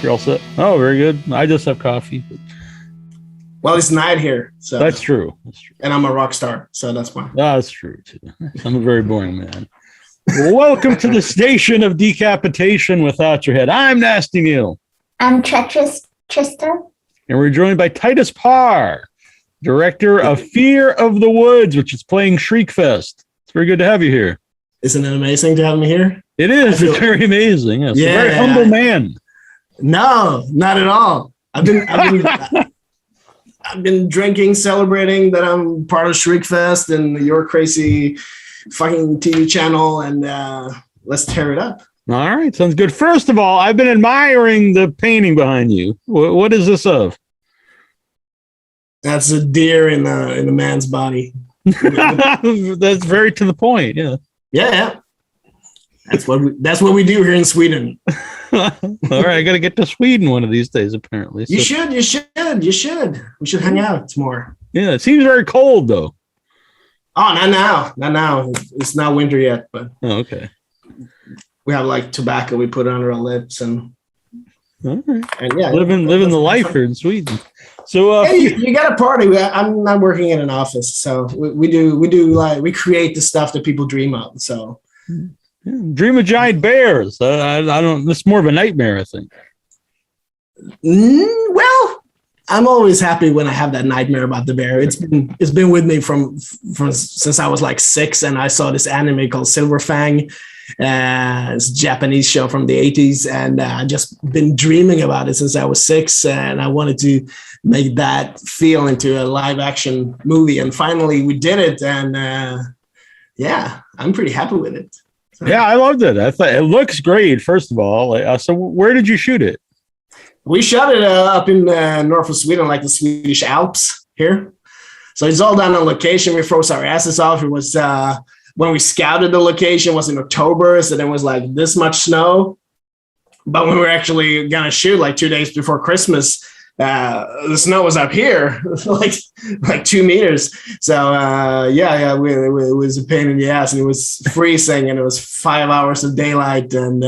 You're all set. Oh, very good. I just have coffee. Well, it's night here, so That's true. And I'm a rock star, so that's why. That's true too. I'm a very boring man. Well, welcome to the station of decapitation without your head. I'm Nasty Neal. I'm Treacherous, Trista. And we're joined by Titus Paar, director of Fear of the Woods, which is playing Shriekfest. It's very good to have you here. Isn't it amazing to have me here? It is. It's very amazing. Yes. Yeah, a very humble man. No, not at all. I've been drinking, celebrating that I'm part of Shriekfest and your crazy fucking TV channel, and let's tear it up. All right, sounds good. First of all, I've been admiring the painting behind you. What is this of? That's a deer in a man's body. That's very to the point. Yeah. Yeah. That's what we do here in Sweden. All right, I got to get to Sweden one of these days. Apparently, you should. We should hang out more. Yeah, it seems very cold though. Oh, not now. It's not winter yet, but okay. We have like tobacco we put under our lips and yeah, living the life here in Sweden. So hey, you got a party. I'm not working in an office, so we we create the stuff that people dream of. So dream of giant bears. I don't. It's more of a nightmare, I think. Well, I'm always happy when I have that nightmare about the bear. It's been with me from since I was like 6, and I saw this anime called Silver Fang. It's a Japanese show from the 80s, and I just been dreaming about it since I was 6, and I wanted to make that feel into a live action movie, and finally we did it, and yeah, I'm pretty happy with it. So. Yeah, I loved it. I thought it looks great. First of all, so where did you shoot it? We shot it up in north of Sweden, like the Swedish Alps here. So it's all done on location. We froze our asses off. It was when we scouted the location, it was in October, so there was like this much snow. But when we were actually gonna shoot, like 2 days before Christmas, the snow was up here, like 2 meters. So it was a pain in the ass, and it was freezing, and it was 5 hours of daylight, and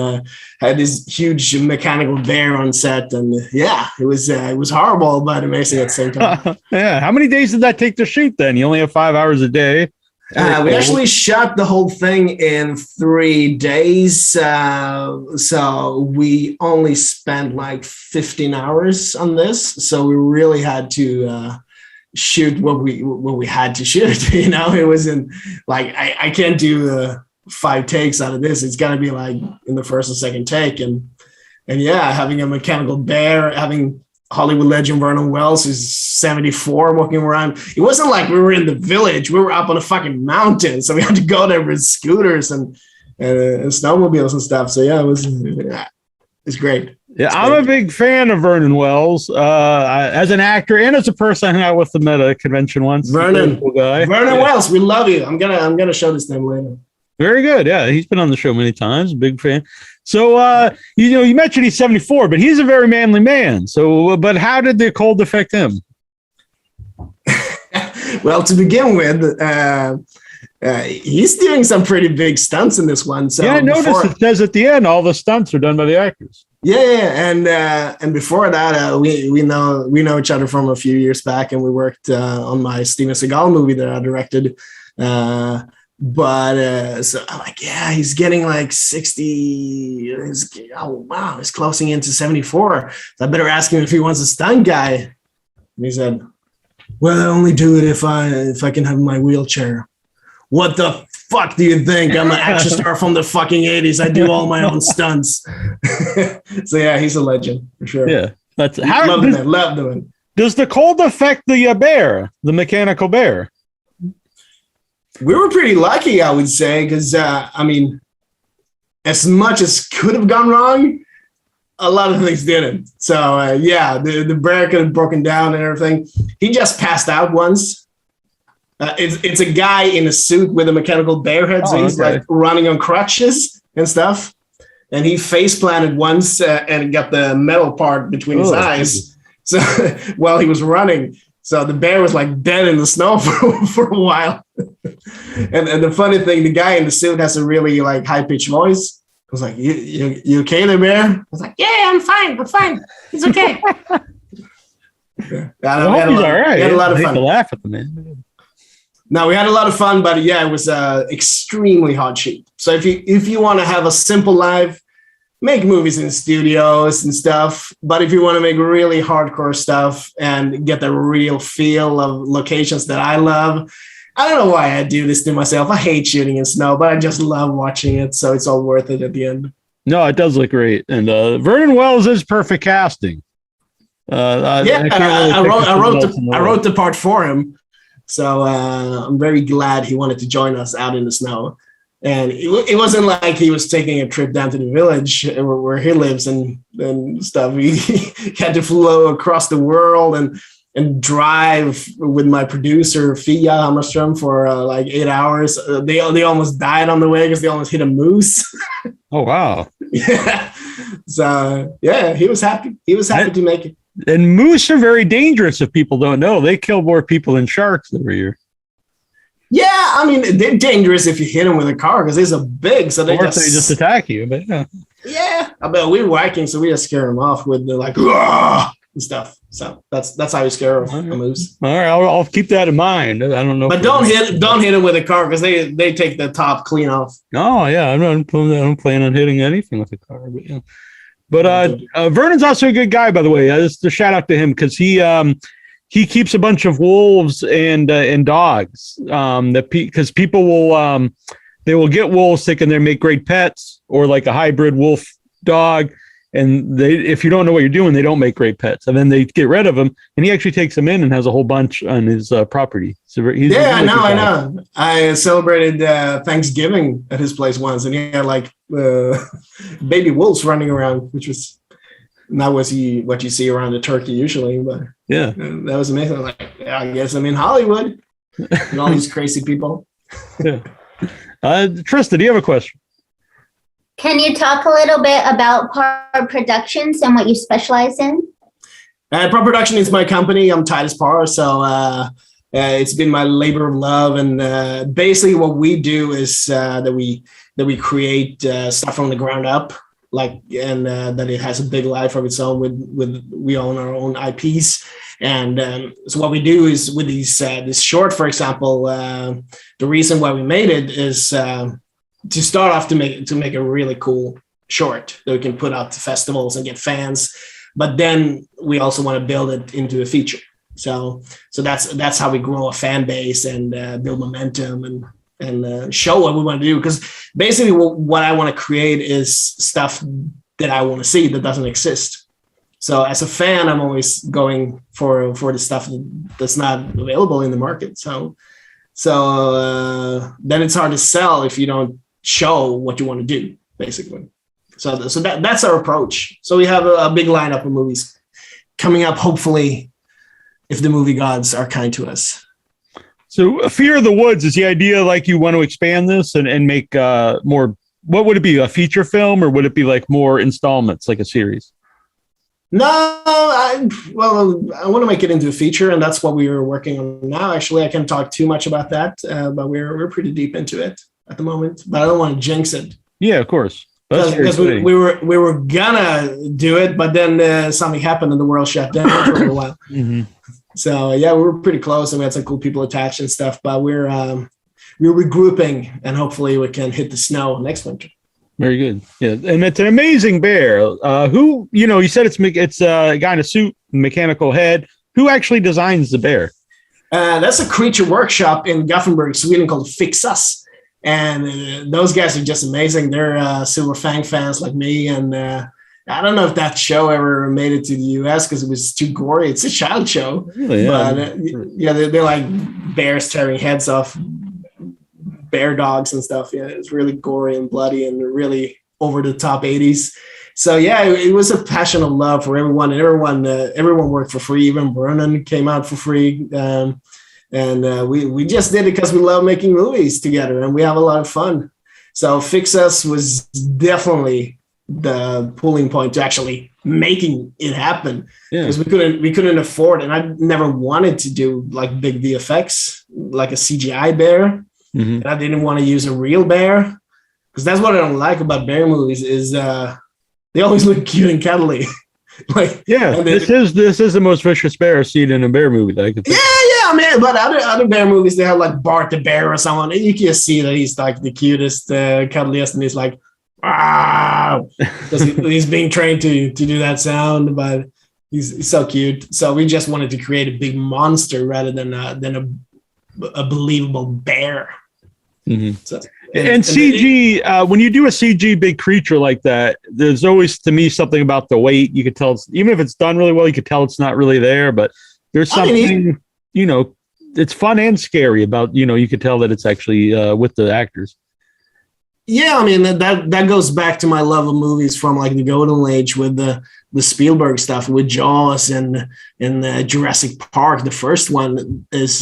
had this huge mechanical bear on set, and it was horrible but amazing at the same time. Yeah, how many days did that take to shoot? Then you only have 5 hours a day. We actually shot the whole thing in 3 days. So we only spent like 15 hours on this. So we really had to shoot what we had to shoot. You know, it wasn't like I can't do 5 takes out of this. It's got to be like in the first or second take. And yeah, having a mechanical bear, having Hollywood legend Vernon Wells, who's 74, walking around. It wasn't like we were in the village. We were up on a fucking mountain, so we had to go there with scooters and snowmobiles and stuff. So yeah, it's great. Yeah, I'm a big fan of Vernon Wells as an actor and as a person. I hung out with him at a convention once. Vernon Vernon Wells, we love you. I'm gonna show this name later. Very good. Yeah, he's been on the show many times. Big fan. So, you mentioned he's 74, but he's a very manly man. So, but how did the cold affect him? Well, to begin with, he's doing some pretty big stunts in this one. So yeah, I noticed it says at the end all the stunts are done by the actors. Yeah, and before that, we know each other from a few years back, and we worked on my Steven Seagal movie that I directed. But so I'm like, yeah, he's getting like 60. He's closing into 74. So I better ask him if he wants a stunt guy. And he said, well, I only do it if I can have my wheelchair. What the fuck do you think? I'm an action star from the fucking 80s. I do all my own stunts. So yeah, he's a legend for sure. Yeah, that's love doing. Does the cold affect the bear, the mechanical bear? We were pretty lucky, I would say, because, as much as could have gone wrong, a lot of things didn't. So, the bear could have broken down and everything. He just passed out once. It's a guy in a suit with a mechanical bear head, so he's like running on crutches and stuff. And he face planted once and got the metal part between his eyes. So while he was running. So the bear was like dead in the snow for a while. And the funny thing, the guy in the suit has a really like high pitched voice. was like, you okay there, bear? I was like, yeah, I'm fine. It's okay. Yeah. I hope he's all right. We had a lot of fun. To laugh at the man. No, we had a lot of fun, but yeah, it was extremely hard shoot. So if you want to have a simple life, make movies in studios and stuff. But if you want to make really hardcore stuff and get the real feel of locations that I love, I don't know why I do this to myself. I hate shooting in snow, but I just love watching it. So it's all worth it at the end. No, it does look great. And Vernon Wells is perfect casting. I wrote the part for him. So I'm very glad he wanted to join us out in the snow. And it wasn't like he was taking a trip down to the village where he lives and stuff. He had to flow across the world and drive with my producer, Fia Hammarström, for like 8 hours. They almost died on the way because they almost hit a moose. Oh, wow. Yeah. So, yeah, he was happy. He was happy to make it. And moose are very dangerous if people don't know. They kill more people than sharks every year. Yeah, I mean, they're dangerous if you hit them with a car because they're so big. So they just attack you. But yeah. Yeah, I bet we were Vikings, so we just scare them off with the like and stuff. So that's how you scare a moose. All right, I'll keep that in mind. I don't know, but don't hit them with a car because they take the top clean off. Oh yeah, I don't plan on hitting anything with a car. But yeah. But Vernon's also a good guy, by the way. Just a shout out to him because he keeps a bunch of wolves and dogs. Because people will they will get wolves thinking they make great pets or like a hybrid wolf dog, and if you don't know what you're doing, they don't make great pets, and then they get rid of them. And he actually takes them in and has a whole bunch on his property. So I know. I celebrated Thanksgiving at his place once, and he had like baby wolves running around, which was not what you see around a turkey usually, but yeah, that was amazing. I'm like, yeah, I guess I'm in Hollywood and all these crazy people. Yeah. Trista, do you have a question? Can you talk a little bit about Paar Productions and what you specialize in? Paar Production is my company. I'm Titus Paar, so it's been my labor of love. And basically, what we do is that we create stuff from the ground up, and that it has a big life of its own. We own our own IPs, and so what we do is with this short, for example, the reason why we made it is to start off to make a really cool short that we can put out to festivals and get fans, but then we also want to build it into a feature. So that's how we grow a fan base and build momentum and show what we want to do. Because basically what I want to create is stuff that I want to see that doesn't exist. So as a fan, I'm always going for the stuff that's not available in the market. So then it's hard to sell if you don't show what you want to do, basically. So that's our approach. So we have a big lineup of movies coming up, hopefully, if the movie gods are kind to us. So Fear of the Woods is the idea, like you want to expand this and make more, what would it be, a feature film, or would it be like more installments, like a series? No, I want to make it into a feature, and that's what we are working on now. Actually, I can't talk too much about that, but we're pretty deep into it at the moment. But I don't want to jinx it. Yeah, of course. Because we were gonna do it, but then something happened and the world shut down for a little while. Mm-hmm. So yeah, we were pretty close, and we had some cool people attached and stuff. But we're regrouping, and hopefully we can hit the snow next winter. Very good. Yeah, and it's an amazing bear. Who, you said it's a guy in a suit, mechanical head. Who actually designs the bear? That's a creature workshop in Gothenburg, Sweden, called Fix Us. And those guys are just amazing. They're Silver Fang fans like me. And I don't know if that show ever made it to the US because it was too gory. It's a child show. Really, yeah. But they're like bears tearing heads off bear dogs and stuff. Yeah, it's really gory and bloody and really over the top 80s. So yeah, it was a passion of love for everyone, and everyone worked for free. Even Vernon came out for free. And we just did it because we love making movies together, and we have a lot of fun. So Fix Us was definitely the pulling point to actually making it happen, because we couldn't afford, and I never wanted to do like big VFX, like a CGI bear. Mm-hmm. And I didn't want to use a real bear because that's what I don't like about bear movies is they always look cute and cuddly. Like, yeah, this is the most vicious bear seen in a bear movie that I could think. Yeah, man. But other bear movies, they have like Bart the bear or someone, and you can see that he's like the cutest, cuddliest, and he's like, wow, because he's being trained to do that sound. But he's so cute. So we just wanted to create a big monster rather than a believable bear. Mm-hmm. So, and CG, when you do a CG big creature like that, there's always, to me, something about the weight. You could tell, even if it's done really well, you could tell it's not really there. But there's something, it's fun and scary about, you could tell that it's actually with the actors. Yeah, I mean, that goes back to my love of movies from like the Golden Age with the Spielberg stuff with Jaws and Jurassic Park. The first one is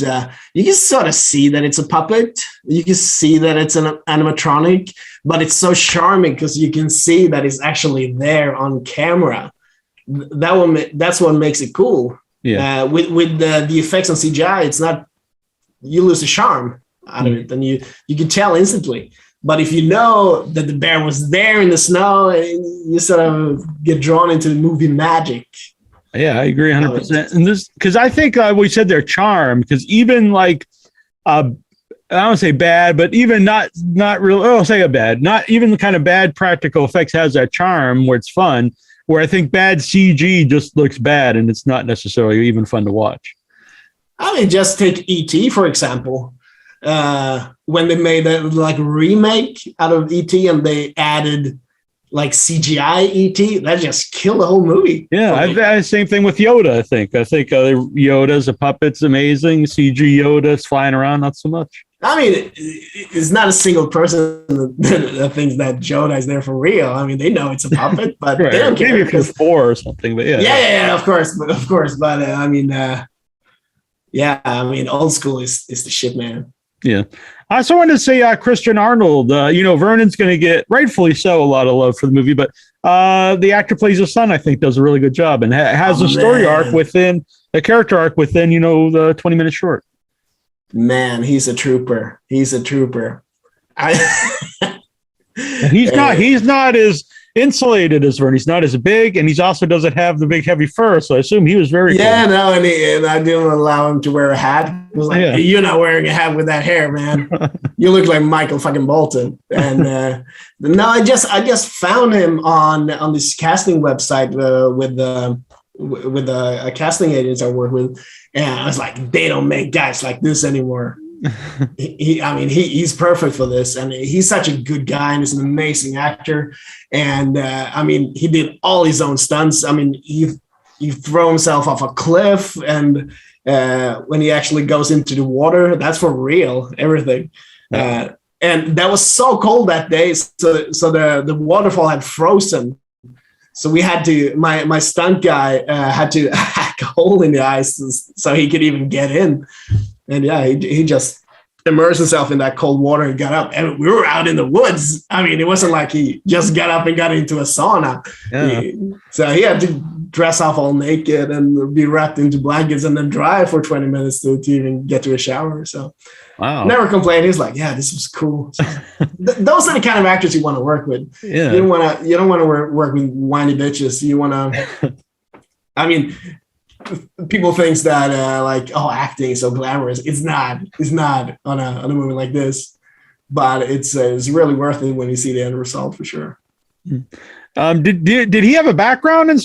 you can sort of see that it's a puppet. You can see that it's an animatronic, but it's so charming because you can see that it's actually there on camera. That's what makes it cool. Yeah. With the effects on CGI, it's not, you lose the charm out of it, and you can tell instantly. But if you know that the bear was there in the snow, you sort of get drawn into the movie magic. Yeah, I agree 100%. And this, because I think we said their charm, because even like, I don't say bad, but even not real, I'll say a bad, not even the kind of bad practical effects has that charm where it's fun, where I think bad CG just looks bad and it's not necessarily even fun to watch. I mean, just take E.T., for example. When they made a like remake out of E.T. and they added like CGI E.T., that just killed the whole movie. Yeah, same thing with Yoda. I think Yoda's a puppet's amazing. CG Yoda's flying around, not so much. I mean, it's not a single person that thinks that Yoda is there for real. I mean, they know it's a puppet, but right. They don't care. Maybe if you're 4 or something, but yeah, of course. But I mean, old school is the shit, man. Yeah. I also wanted to say Christian Arnold, Vernon's going to get, rightfully so, a lot of love for the movie, but the actor plays his son, I think, does a really good job and has a story arc within, a character arc within, the 20-minute short. Man, he's a trooper. He's not as insulated as Vernon. He's not as big, and he also doesn't have the big heavy fur. So I assume he was very cool. No, and I didn't allow him to wear a hat. I was like, hey, you're not wearing a hat with that hair, man. You look like Michael fucking Bolton. And no, I just found him on this casting website with the casting agents I work with, and I was like, they don't make guys like this anymore. He's perfect for this, and he's such a good guy, and he's an amazing actor. And he did all his own stunts. I mean, he threw himself off a cliff, and when he actually goes into the water, that's for real, everything. And that was so cold that day, so the waterfall had frozen. So we had to, my stunt guy had to hack a hole in the ice so he could even get in. And he just immersed himself in that cold water and got up. And we were out in the woods. I mean, it wasn't like he just got up and got into a sauna. Yeah. So he had to dress off all naked and be wrapped into blankets and then dry for 20 minutes to even get to a shower. So wow. Never complained. He's like, yeah, this was cool. So, those are the kind of actors you want to work with. Yeah. You don't want to work with whiny bitches. You want to, people think that acting is so glamorous. It's not on a movie like this, but it's really worth it when you see the end result for sure. Did he have a background in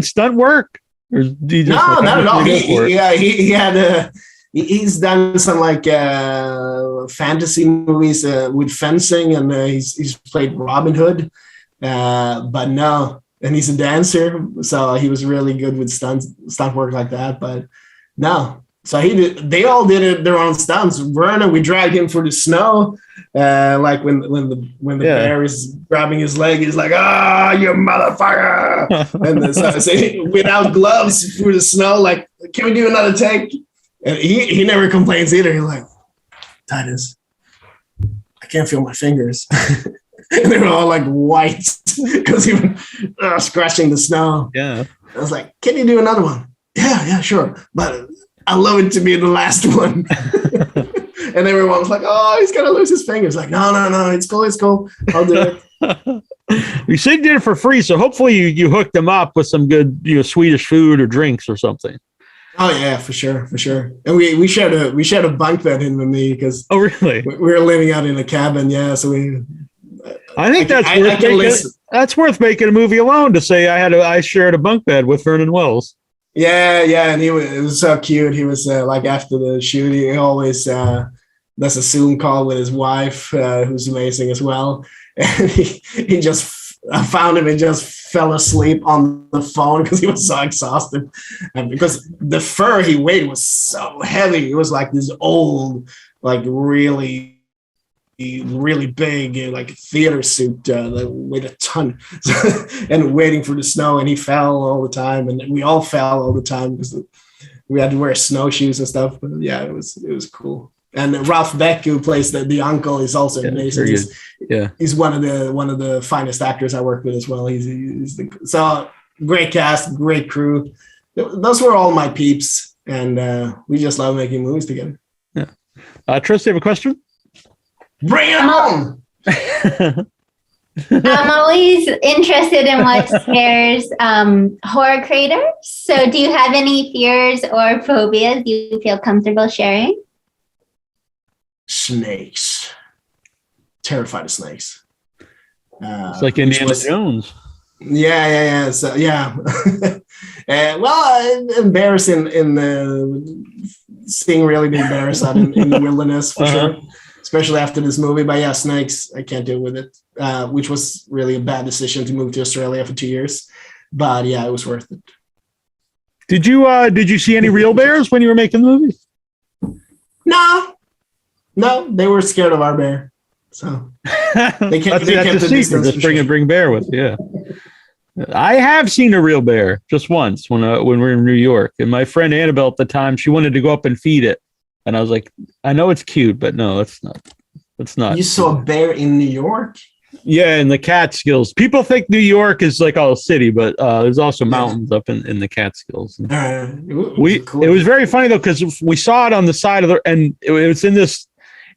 stunt work? Or did he just no, not at all. He had he's done some fantasy movies with fencing, and he's played Robin Hood, but no. And he's a dancer, so he was really good with stunt work like that. But no, so they all did their own stunts. Vernon, we dragged him through the snow, like when the bear is grabbing his leg, he's like, "Ah, you motherfucker!" And so without gloves through the snow, like, can we do another take? And he never complains either. He's like, Titus, I can't feel my fingers. And they were all like white because he was scratching the snow. Yeah. I was like, can you do another one? Yeah, sure. But I love it to be the last one. And everyone was like, "Oh, he's gonna lose his fingers." Like, no, it's cool. I'll do it. You said you did it for free, so hopefully you hooked him up with some good, Swedish food or drinks or something. Oh yeah, for sure. And we shared a bunk bed, him and me, because oh really? We were living out in a cabin. Yeah, so I think that's worth making a movie alone, to say I shared a bunk bed with Vernon Wells. Yeah, and it was so cute. He was like, after the shoot, he always does a Zoom call with his wife, who's amazing as well. And he just, I found him and just fell asleep on the phone because he was so exhausted. And because the fur he weighed was so heavy. It was like this old, like really big, like theater suit that weighed a ton, and waiting for the snow. And he fell all the time, and we all fell all the time because we had to wear snowshoes and stuff. But yeah, it was cool. And Ralph Beck, who plays the uncle, is also amazing. He's one of the finest actors I worked with as well. So great cast, great crew. Those were all my peeps, and we just love making movies together. Yeah. Trista, you have a question? Bring it on! I'm always interested in what scares horror creators. So do you have any fears or phobias you feel comfortable sharing? Snakes. Terrified of snakes. It's like Indiana Jones. Yeah. So yeah. Well, embarrassing in seeing really big bears out in the wilderness for sure. Especially after this movie. But yeah, snakes, I can't deal with it, which was really a bad decision to move to Australia for 2 years. But yeah, it was worth it. Did you see any real bears when you were making the movie? No, they were scared of our bear. So they kept the distance. Just bring bear with you. Yeah. I have seen a real bear just once when we were in New York, and my friend Annabelle at the time, she wanted to go up and feed it. And I was like, I know it's cute, but no, it's not. It's not. You saw a bear in New York? Yeah, in the Catskills. People think New York is like all city, but there's also mountains up in the Catskills. It was very funny though, because we saw it on the side of and it was in this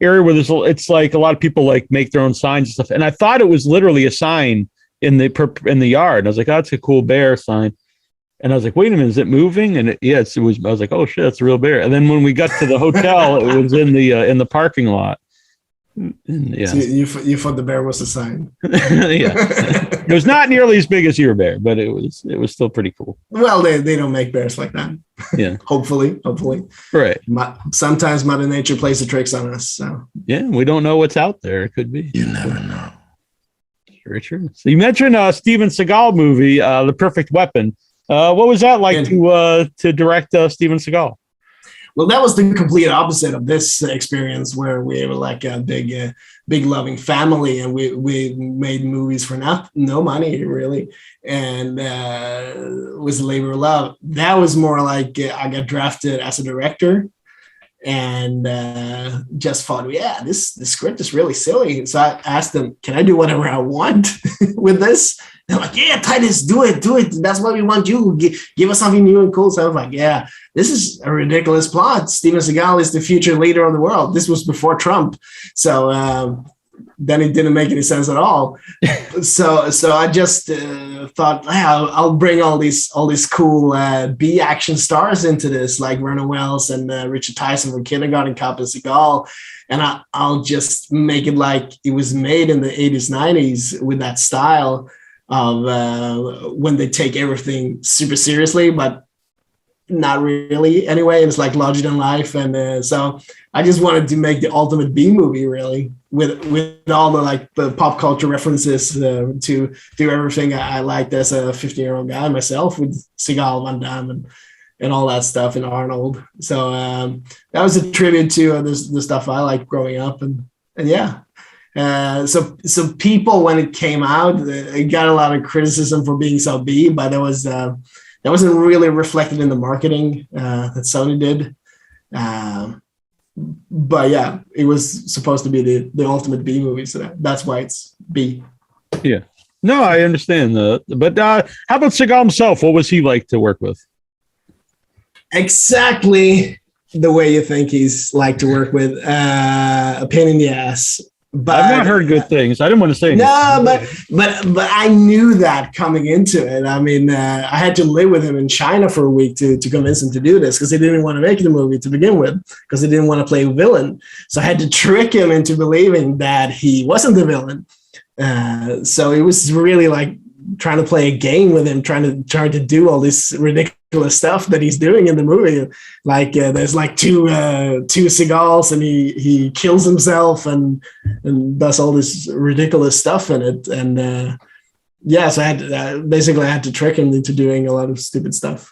area where it's like a lot of people like make their own signs and stuff. And I thought it was literally a sign in the yard. And I was like, oh, that's a cool bear sign. And I was like, wait a minute, is it moving? And it was. I was like, oh shit, that's a real bear. And then when we got to the hotel, it was in the parking lot. And, yeah, so you thought the bear was a sign. Yeah, it was not nearly as big as your bear, but it was still pretty cool. Well, they don't make bears like that. Yeah, hopefully, right. Sometimes Mother Nature plays the tricks on us. So yeah, we don't know what's out there. It could be. You never know. Very true. So you mentioned Steven Seagal movie, The Perfect Weapon. What was that like to direct Steven Seagal? Well, that was the complete opposite of this experience, where we were like a big loving family, and we made movies for no money really, and it was a labor of love. That was more like I got drafted as a director, and just thought, yeah, this script is really silly. So I asked them, can I do whatever I want with this? They're like, yeah, Titus, do it. That's what we want you. Give us something new and cool. So I was like, yeah, this is a ridiculous plot. Steven Seagal is the future leader of the world. This was before Trump. So then it didn't make any sense at all. So I just thought, I'll bring all these cool B action stars into this, like Vernon Wells and Richard Tyson from Kindergarten Cop and Seagal. And I'll just make it like it was made in the 80s, 90s with that style of when they take everything super seriously, but not really anyway. It's like larger than life. And so I just wanted to make the ultimate B movie, really, with all the pop culture references to do everything I liked as a 15-year-old guy myself, with Seagal, Van Damme, and all that stuff, in Arnold. So that was a tribute to the stuff I liked growing up. And yeah. So people, when it came out, it got a lot of criticism for being so B, but that wasn't really reflected in the marketing that Sony did. But yeah, it was supposed to be the ultimate B movie, so that's why it's B. Yeah. No, I understand. But how about Seagal himself? What was he like to work with? Exactly the way you think he's like to work with. A pain in the ass. But I've not heard good things. I didn't want to say anything. No, but I knew that coming into it. I mean, I had to live with him in China for a week to convince him to do this because he didn't want to make the movie to begin with because he didn't want to play a villain. So I had to trick him into believing that he wasn't the villain. So it was really like trying to play a game with him, trying to do all this ridiculous stuff that he's doing in the movie. Like there's like two Seagals and he kills himself and does all this ridiculous stuff in it. And so I had to trick him into doing a lot of stupid stuff,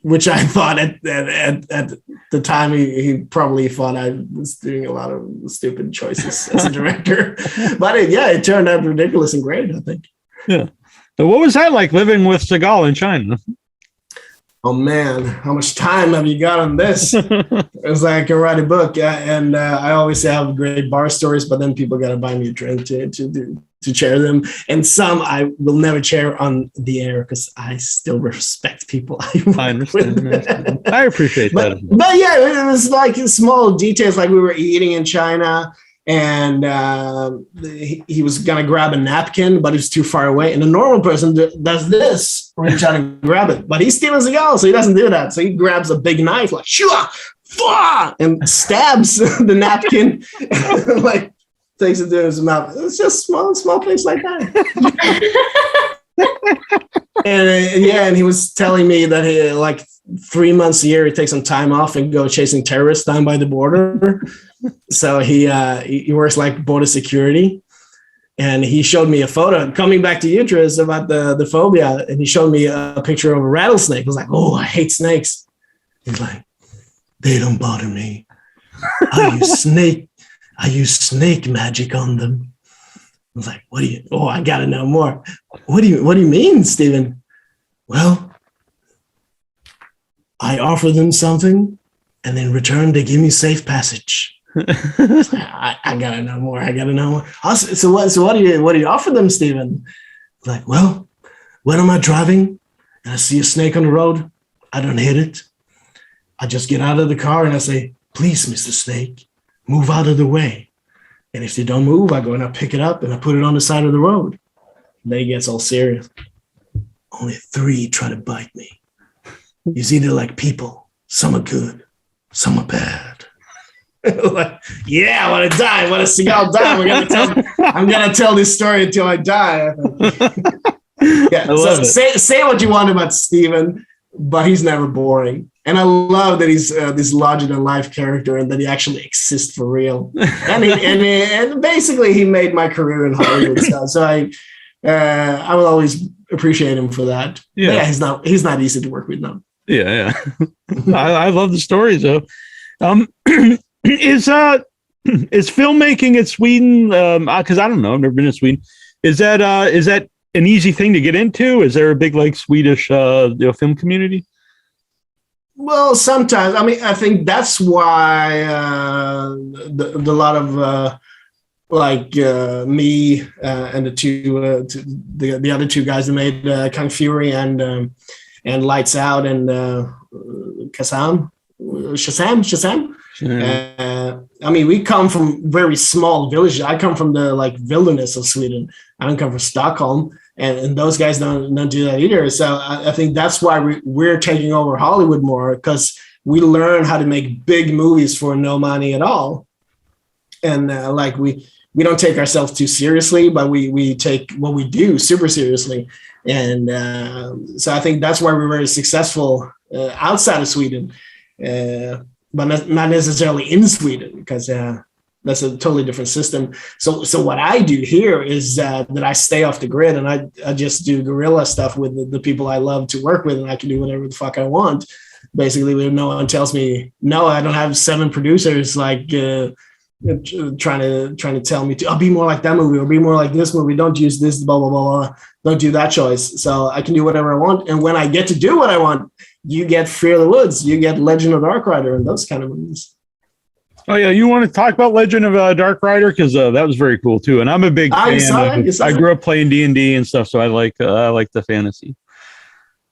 which I thought at the time he probably thought I was doing a lot of stupid choices as a director. But it turned out ridiculous and great, I think. Yeah. So what was that like living with Seagal in China? Oh man, how much time have you got on this? It was like I can write a book, and I always have great bar stories, but then people got to buy me a drink to share them, and some I will never share on the air because I still respect people. I understand. I appreciate that. But yeah, it was like small details, like we were eating in China. And he was going to grab a napkin, but he was too far away. And a normal person does this when you're trying to grab it. But he's Steven Seagal, so he doesn't do that. So he grabs a big knife, like, shua, fwa, and stabs the napkin, like, takes it to his mouth. It's just small things like that. And he was telling me that he, like, 3 months a year, he takes some time off and go chasing terrorists down by the border. So he works like border security, and he showed me a photo. Coming back to you, Tris, about the phobia, and he showed me a picture of a rattlesnake. I was like, "Oh, I hate snakes." He's like, "They don't bother me. I use snake magic on them." I was like, "What do you? Oh, I gotta know more. What do you mean, Steven?" Well, I offer them something, and in return, they give me safe passage. I gotta know more. So what do you offer them, Steven? Like, well, when am I driving and I see a snake on the road, I don't hit it. I just get out of the car and I say, "Please, Mr. Snake, move out of the way." And if they don't move, I go and I pick it up and I put it on the side of the road. And then he gets all serious. Only 3 try to bite me. You see, they're like people. Some are good, some are bad. Like, yeah, I want to die. I want to Seagal die. I'm gonna tell this story until I die. Yeah. So say what you want about Steven, but he's never boring. And I love that he's this larger than life character and that he actually exists for real. And basically he made my career in Hollywood. So I will always appreciate him for that. Yeah, he's not easy to work with now. Yeah. I love the stories though. Is filmmaking in Sweden? Because I don't know, I've never been to Sweden. Is that an easy thing to get into? Is there a big like Swedish film community? Well, sometimes. I mean, I think that's why the lot of me and the other 2 guys that made Kung Fury and Lights Out and Shazam. I mean, we come from very small villages. I come from the wilderness of Sweden. I don't come from Stockholm, and those guys don't do that either. So I think that's why we're taking over Hollywood more, because we learn how to make big movies for no money at all. And we don't take ourselves too seriously, but we take what we do super seriously. And so I think that's why we're very successful outside of Sweden. But not necessarily in Sweden, because that's a totally different system. So what I do here is that I stay off the grid, and I just do guerrilla stuff with the people I love to work with, and I can do whatever the fuck I want. Basically, when no one tells me no, I don't have 7 producers trying to tell me to be more like that movie or be more like this movie. Don't use this, blah blah blah blah. Don't do that choice. So I can do whatever I want, and when I get to do what I want, you get Fear of the Woods, you get Legend of Dark Rider, and those kind of movies. Oh yeah, you want to talk about Legend of Dark Rider, because that was very cool too, and I'm a big fan. I grew up playing D&D and stuff, so I like the fantasy.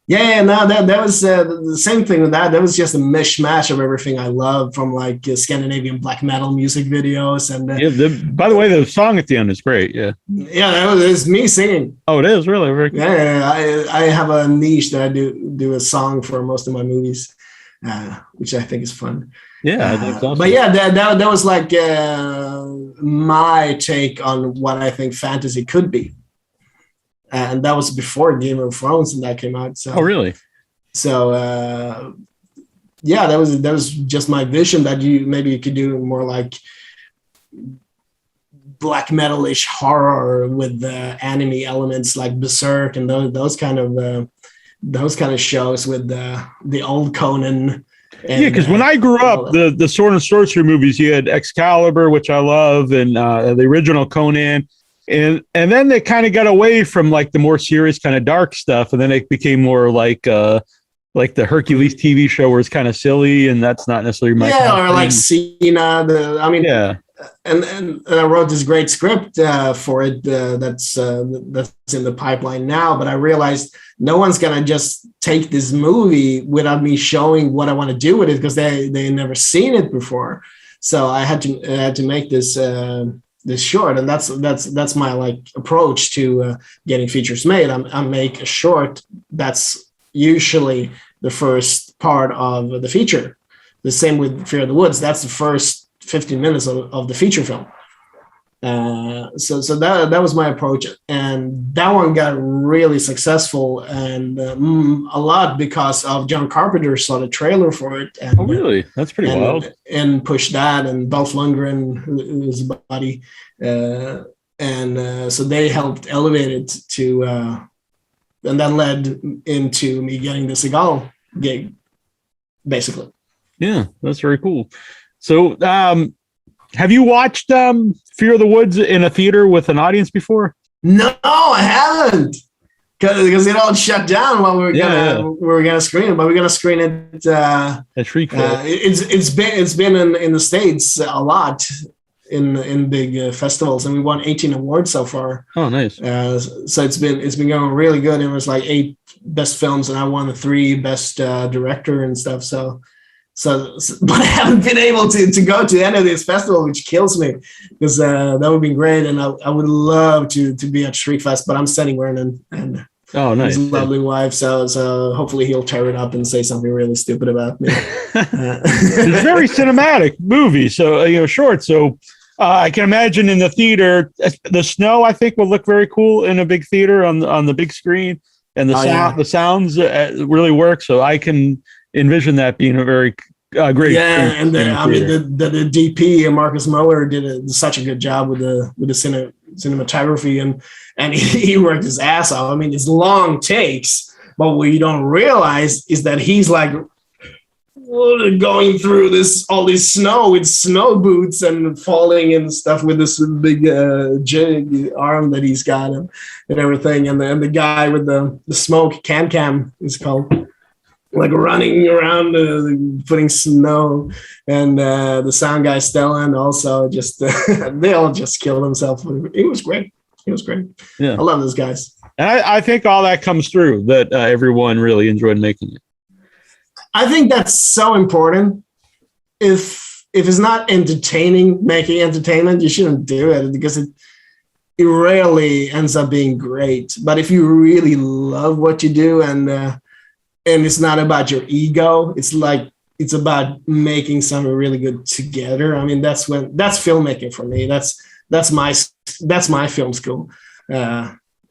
No, that was the same thing with that. That was just a mishmash of everything I love, from like Scandinavian black metal music videos, and By the way, the song at the end is great. Yeah. yeah, that was me singing. Oh, it is really very cool. Yeah, I have a niche that I do a song for most of my movies, which I think is fun. Yeah, that's awesome. But yeah, that was like my take on what I think fantasy could be. And that was before Game of Thrones and that came out. So, oh, really? So, yeah, that was just my vision, that you could do more like black metal-ish horror with anime elements like Berserk and those kind of shows with the old Conan. And, because when I grew up, the sword and sorcery movies, you had Excalibur, which I love, and the original Conan. And then they kind of got away from like the more serious kind of dark stuff, and then it became more like the Hercules TV show, where it's kind of silly, and that's not necessarily my kind of or like Cena. Yeah. And I wrote this great script for it that's in the pipeline now. But I realized no one's gonna just take this movie without me showing what I want to do with it, because they never seen it before. So I had to make this short, and that's my like approach to getting features made. I make a short that's usually the first part of the feature. The same with Fear of the Woods. That's the first 15 minutes of the feature film. So that was my approach, and that one got really successful, and a lot because of John Carpenter saw the trailer for it. And, oh, really? That's pretty wild. And pushed that, and Dolph Lundgren, who is a buddy, so they helped elevate it to, and that led into me getting the Seagal gig, basically. Yeah, that's very cool. So, have you watched Fear of the Woods in a theater with an audience before? No, I haven't, because it all shut down while we were gonna screen it. But we're gonna screen it at Shriekfest. It's been in the States a lot in big festivals, and we won 18 awards so far. Oh, nice. So it's been going really good. It was like 8 best films, and I won the 3 best director and stuff. So, but I haven't been able to go to any of this festival, which kills me, because that would be great, and I would love to be at Shriekfest. But I'm sending Vernon and nice. his lovely wife, so hopefully he'll tear it up and say something really stupid about me. It's a very cinematic movie, so short. So I can imagine in the theater, the snow I think will look very cool in a big theater on the big screen, and the sounds really work. So I can envision that being a very great. Yeah, and the DP Marcus Moeller did such a good job with the cinematography, and he worked his ass off. I mean, it's long takes, but what you don't realize is that he's like going through all this snow with snow boots and falling and stuff with this big jig arm that he's got and everything, and the guy with the smoke cam is called, like running around putting snow, and the sound guy Stellan also just they all just killed themselves. It was great. Yeah, I love those guys, and I think all that comes through, that everyone really enjoyed making it. I think that's so important. If it's not entertaining, making entertainment, you shouldn't do it, because it rarely ends up being great. But if you really love what you do, and it's not about your ego, it's about making something really good together. I mean, that's filmmaking for me. That's my film school.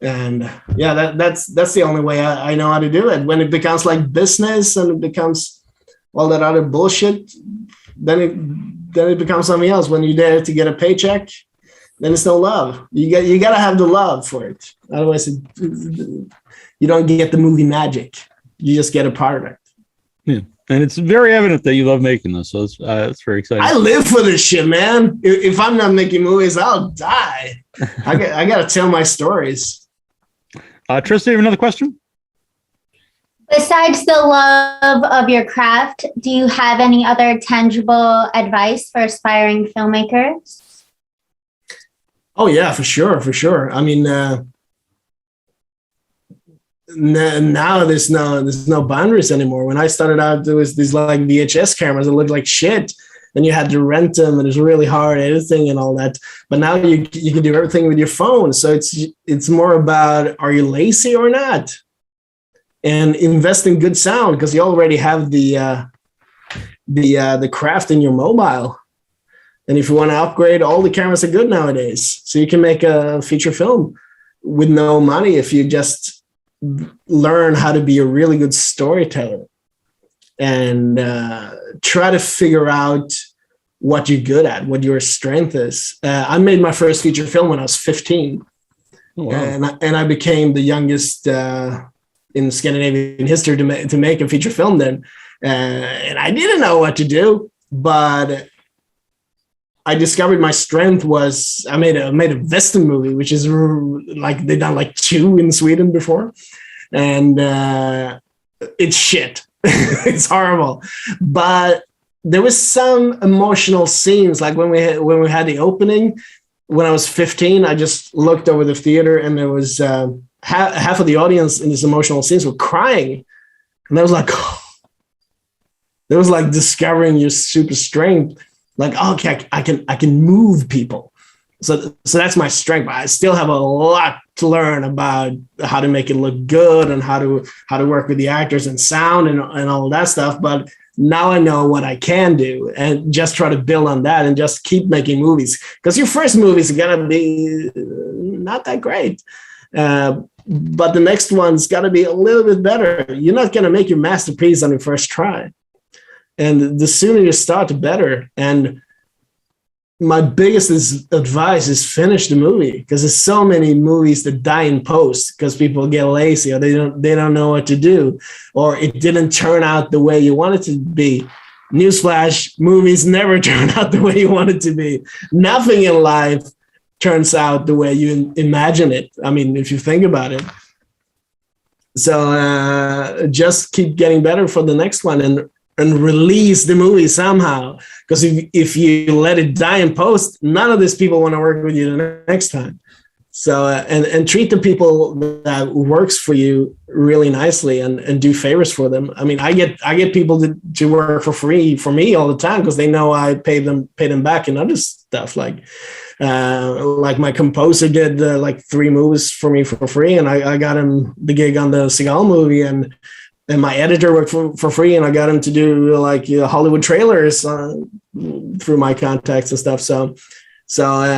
And yeah, that's the only way I know how to do it. When it becomes like business and it becomes all that other bullshit, then it becomes something else. When you're there to get a paycheck, then it's no love. You gotta have the love for it. Otherwise, you don't get the movie magic. You just get a part of it. Yeah, and it's very evident that you love making this, so it's very exciting. I live for this shit, man. If I'm not making movies, I'll die. I gotta tell my stories. Trista, you have another question? Besides the love of your craft, do you have any other tangible advice for aspiring filmmakers? Oh yeah, for sure. I mean, now there's no boundaries anymore. When I started out, there was these like VHS cameras that looked like shit, and you had to rent them, and it was really hard editing and all that. But now you can do everything with your phone. So it's more about, are you lazy or not, and invest in good sound, because you already have the craft in your mobile. And if you want to upgrade, all the cameras are good nowadays, so you can make a feature film with no money if you just learn how to be a really good storyteller and try to figure out what you're good at, what your strength is. I made my first feature film when I was 15. Oh, wow. and I became the youngest in Scandinavian history to make a feature film then. And I didn't know what to do, but I discovered my strength was I made a Western movie, which is like they've done like 2 in Sweden before, and it's shit. It's horrible. But there was some emotional scenes, like when we had the opening. When I was 15, I just looked over the theater, and there was half of the audience in these emotional scenes were crying, and I was like, oh. It was like discovering your super strength. Like, okay, I can move people. So that's my strength. But I still have a lot to learn about how to make it look good and how to work with the actors and sound and all that stuff. But now I know what I can do, and just try to build on that and just keep making movies. Because your first movies are gonna be not that great. But the next one's got to be a little bit better. You're not going to make your masterpiece on your first try. And the sooner you start, the better. And my biggest advice is finish the movie, because there's so many movies that die in post because people get lazy, or they don't know what to do, or it didn't turn out the way you want it to be. Newsflash, movies never turn out the way you want it to be. Nothing in life turns out the way you imagine it. I mean, if you think about it. So just keep getting better for the next one, and release the movie somehow. Because if you let it die in post, none of these people want to work with you the next time. So and treat the people that works for you really nicely, and do favors for them. I mean, I get people to work for free for me all the time, because they know I pay them back in other stuff. Like my composer did like 3 movies for me for free, and I got him the gig on the Seagal movie, and my editor worked for free, and I got him to do like Hollywood trailers through my contacts and stuff. So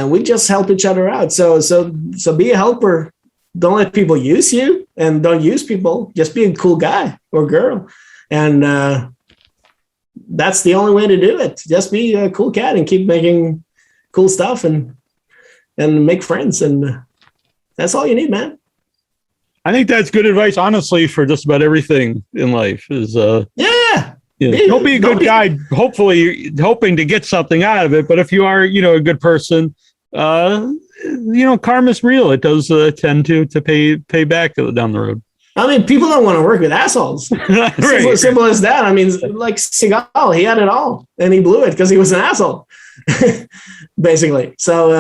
we just help each other out. So be a helper. Don't let people use you, and don't use people. Just be a cool guy or girl. And that's the only way to do it. Just be a cool cat and keep making cool stuff and make friends. And that's all you need, man. I think that's good advice, honestly, for just about everything in life. Is don't be a good guy, hopefully hoping to get something out of it. But if you are, a good person, karma's real. It does tend to pay back down the road. I mean, people don't want to work with assholes. Right. Simple as that. I mean, like Seagal, he had it all, and he blew it because he was an asshole, basically. So,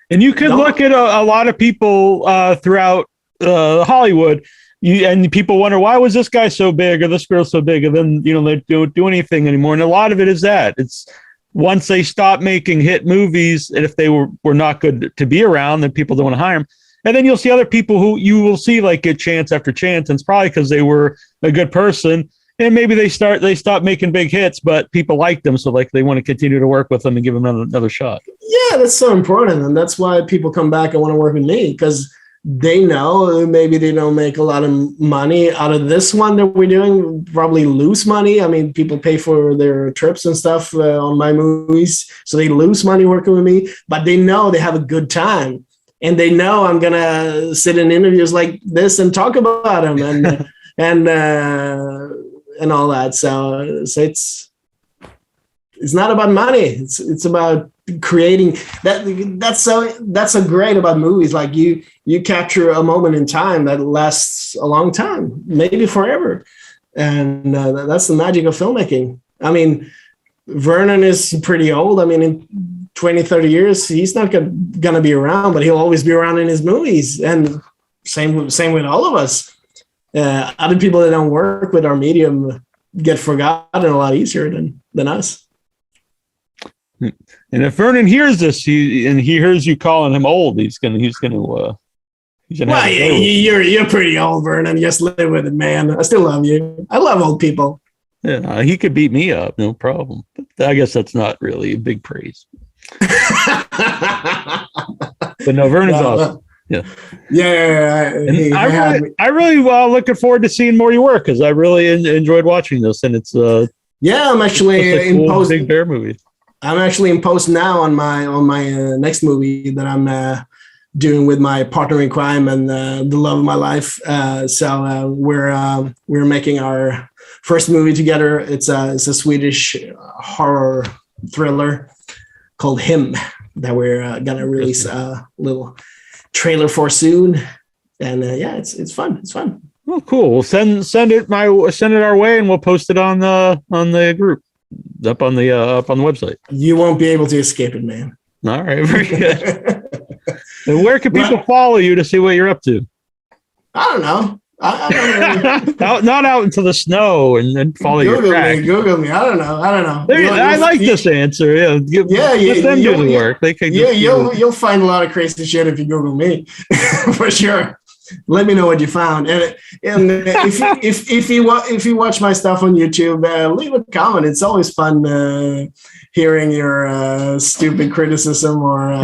and you could look at a lot of people throughout Hollywood. And people wonder, why was this guy so big or this girl so big? And then, they don't do anything anymore. And a lot of it is that. It's once they stop making hit movies, and if they were not good to be around, then people don't want to hire them. And then you'll see other people who you will see like get chance after chance. And it's probably because they were a good person. And maybe they stop making big hits, but people like them. So like they want to continue to work with them and give them another shot. Yeah, that's so important. And that's why people come back and want to work with me, because they know maybe they don't make a lot of money out of this one that we're doing, probably lose money. I mean, people pay for their trips and stuff on my movies, so they lose money working with me, but they know they have a good time, and they know I'm going to sit in interviews like this and talk about them and all that. So it's not about money. It's about creating that's so great about movies. Like you capture a moment in time that lasts a long time, maybe forever, and that's the magic of filmmaking. I mean, Vernon is pretty old. I mean, in 20-30 years he's not gonna be around, but he'll always be around in his movies, and same with all of us. Other people that don't work with our medium get forgotten a lot easier than us. And if Vernon hears this, he hears you calling him old, he's gonna. Well, you're pretty old, Vernon. Just live with it, man. I still love you. I love old people. Yeah, he could beat me up, no problem. But I guess that's not really a big praise. But no, Vernon's awesome. Yeah. I really looking forward to seeing more of your work because I really enjoyed watching this, and it's I'm actually in post. Big Bear movie. I'm actually in post now on my next movie that I'm doing with my partner in crime and the love of my life. So we're making our first movie together. It's a Swedish horror thriller called Him that we're gonna release a little trailer for soon. And it's fun. It's fun. Oh, cool. Well, send it our way, and we'll post it on the group up on the website. You won't be able to escape it, man. All right, very good. And where can people follow you to see what you're up to? I don't know. I don't know. Not out into the snow and then follow your track. Google me. I don't know. I like this answer. Let them do the work. They can. You'll find a lot of crazy shit if you Google me, for sure. Let me know what you found, and if you watch my stuff on YouTube, leave a comment. It's always fun hearing your stupid criticism or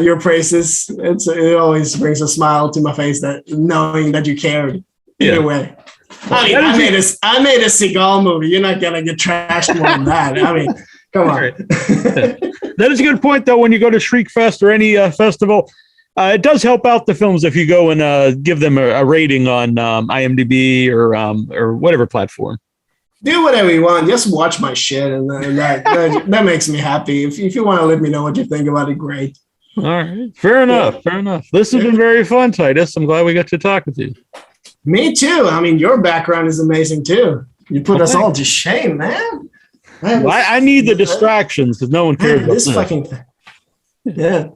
your praises. It always brings a smile to my face that knowing that you cared. Either way, I made a Seagal movie. You're not gonna get trashed more than that. I mean, come on. That is a good point, though. When you go to Shriekfest or any festival. It does help out the films if you go and give them a rating on IMDb or whatever platform. Do whatever you want. Just watch my shit, and that makes me happy. If you want to let me know what you think about it, great. All right, fair enough. This has been very fun, Titus. I'm glad we got to talk with you. Me too. I mean, your background is amazing too. You put us all to shame, man. I need the distractions because no one cares about this fucking thing. Yeah.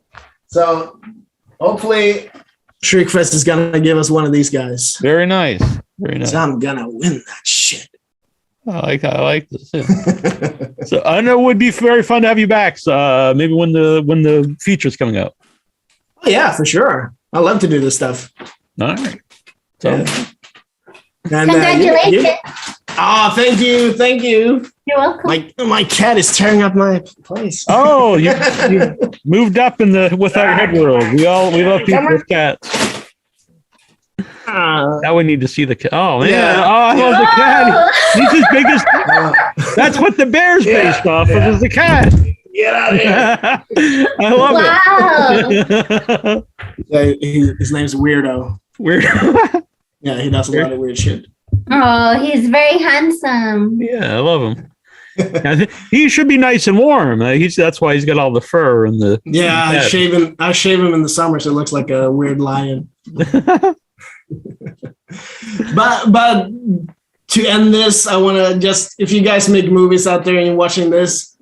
So. Hopefully, Shriekfest is gonna give us one of these guys. Very nice. So I'm gonna win that shit. I like this. Yeah. So I know it would be very fun to have you back. So maybe when the feature's coming out. Oh yeah, for sure. I love to do this stuff. All right. So. Yeah. And, congratulations. Thank you. You're welcome. My cat is tearing up my place. Oh, you moved up in the without head world. We love people with cats. Now we need to see the cat. Oh man! Yeah. Oh, I love the cat. He's as big as. That's what the bear's based off of. Is the cat. Get out of here! I love it. His name's Weirdo. Weirdo. Yeah, he does a lot of weird shit. Oh, he's very handsome. Yeah, I love him. He should be nice and warm. That's why he's got all the fur and the. Yeah, I shave him in the summer, so it looks like a weird lion. But to end this, I want to just, if you guys make movies out there and you're watching this,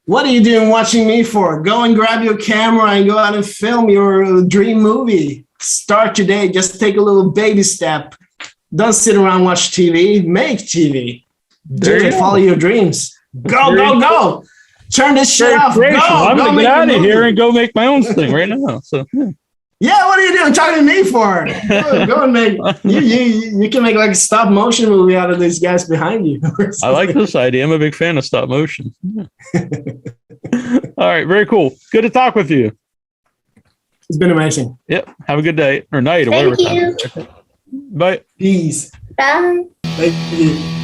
what are you doing watching me for? Go and grab your camera and go out and film your dream movie. Start today. Just take a little baby step. Don't sit around and watch TV. Make TV. Do it. Follow your dreams. Go. Turn this shit off. Go. I'm going to get out of here and go make my own thing right now. So yeah, what are you doing? Talking to me for? Go and make. You can make like a stop motion movie out of these guys behind you. I like this idea. I'm a big fan of stop motion. All right, very cool. Good to talk with you. It's been amazing. Yep. Have a good day or night or Thank whatever. you. Bye. Peace. Bye. Thank you.